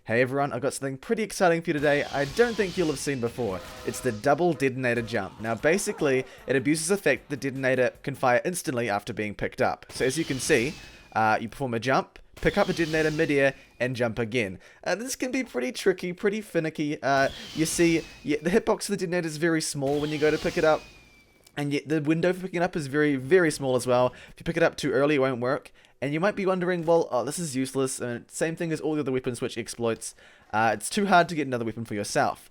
Hey everyone, I've got something pretty exciting for you today I don't think you'll have seen before. It's the double detonator jump. Now basically, it abuses the fact the detonator can fire instantly after being picked up. So as you can see, you perform a jump, pick up a detonator midair, and jump again. This can be pretty tricky, pretty finicky. You see, the hitbox of the detonator is very small when you go to pick it up. And yet the window for picking it up is very, very small as well. If you pick it up too early, it won't work. And you might be wondering, well, oh, this is useless. Same thing as all the other weapon switch exploits. It's too hard to get another weapon for yourself.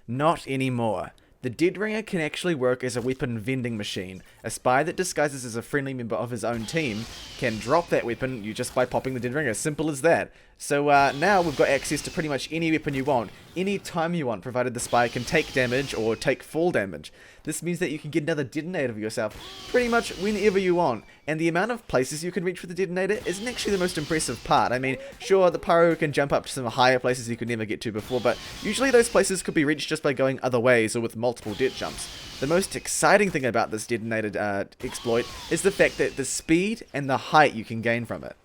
Not anymore. The Dead Ringer can actually work as a weapon vending machine. A spy that disguises as a friendly member of his own team can drop that weapon just by popping the Dead Ringer. Simple as that. So now we've got access to pretty much any weapon you want, any time you want, provided the spy can take damage or take fall damage. This means that you can get another detonator for yourself pretty much whenever you want. And the amount of places you can reach with the detonator isn't actually the most impressive part. I mean, sure, the Pyro can jump up to some higher places you could never get to before, but usually those places could be reached just by going other ways or with multiple det jumps. The most exciting thing about this detonator exploit is the fact that the speed and the height you can gain from it.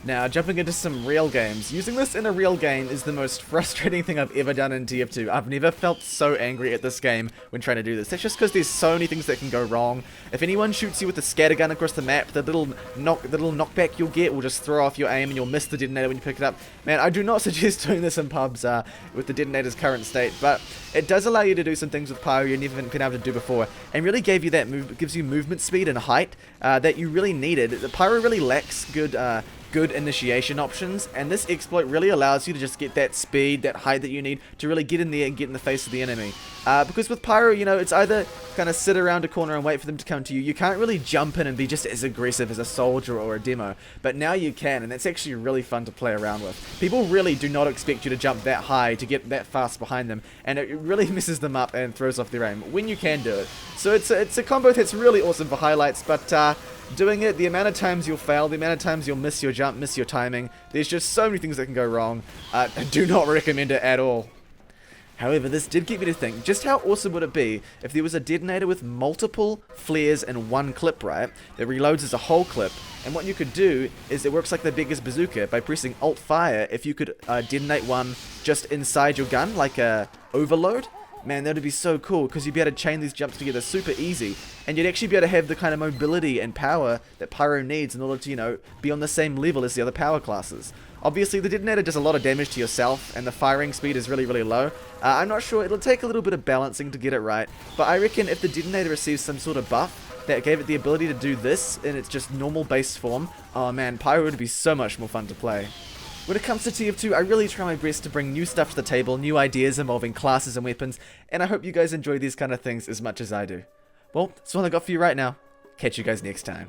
Now, jumping into some real games. Using this in a real game is the most frustrating thing I've ever done in TF2. I've never felt so angry at this game when trying to do this. That's just because there's so many things that can go wrong. If anyone shoots you with a scattergun across the map, the little knockback you'll get will just throw off your aim and you'll miss the detonator when you pick it up. Man, I do not suggest doing this in pubs with the detonator's current state, but it does allow you to do some things with Pyro you've never been able to do before, and really gives you movement speed and height that you really needed. The Pyro really lacks good initiation options, and this exploit really allows you to just get that speed, that height that you need to really get in there and get in the face of the enemy. Because with Pyro, you know, it's either kind of sit around a corner and wait for them to come to you. You can't really jump in and be just as aggressive as a soldier or a demo, but now you can, and it's actually really fun to play around with. People really do not expect you to jump that high to get that fast behind them, and it really messes them up and throws off their aim when you can do it. So it's a combo that's really awesome for highlights, but doing it, the amount of times you'll fail, the amount of times you'll miss your jump, miss your timing, there's just so many things that can go wrong. I do not recommend it at all. However, this did get me to think, just how awesome would it be if there was a detonator with multiple flares in one clip, right? That reloads as a whole clip, and what you could do is it works like the biggest bazooka. By pressing Alt Fire, if you could detonate one just inside your gun, like a overload, man, that would be so cool, because you'd be able to chain these jumps together super easy, and you'd actually be able to have the kind of mobility and power that Pyro needs in order to, you know, be on the same level as the other power classes. Obviously, the detonator does a lot of damage to yourself, and the firing speed is really, really low. I'm not sure, it'll take a little bit of balancing to get it right, but I reckon if the detonator receives some sort of buff that gave it the ability to do this in its just normal base form, oh man, Pyro would be so much more fun to play. When it comes to TF2, I really try my best to bring new stuff to the table, new ideas involving classes and weapons, and I hope you guys enjoy these kind of things as much as I do. Well, that's all I got for you right now. Catch you guys next time.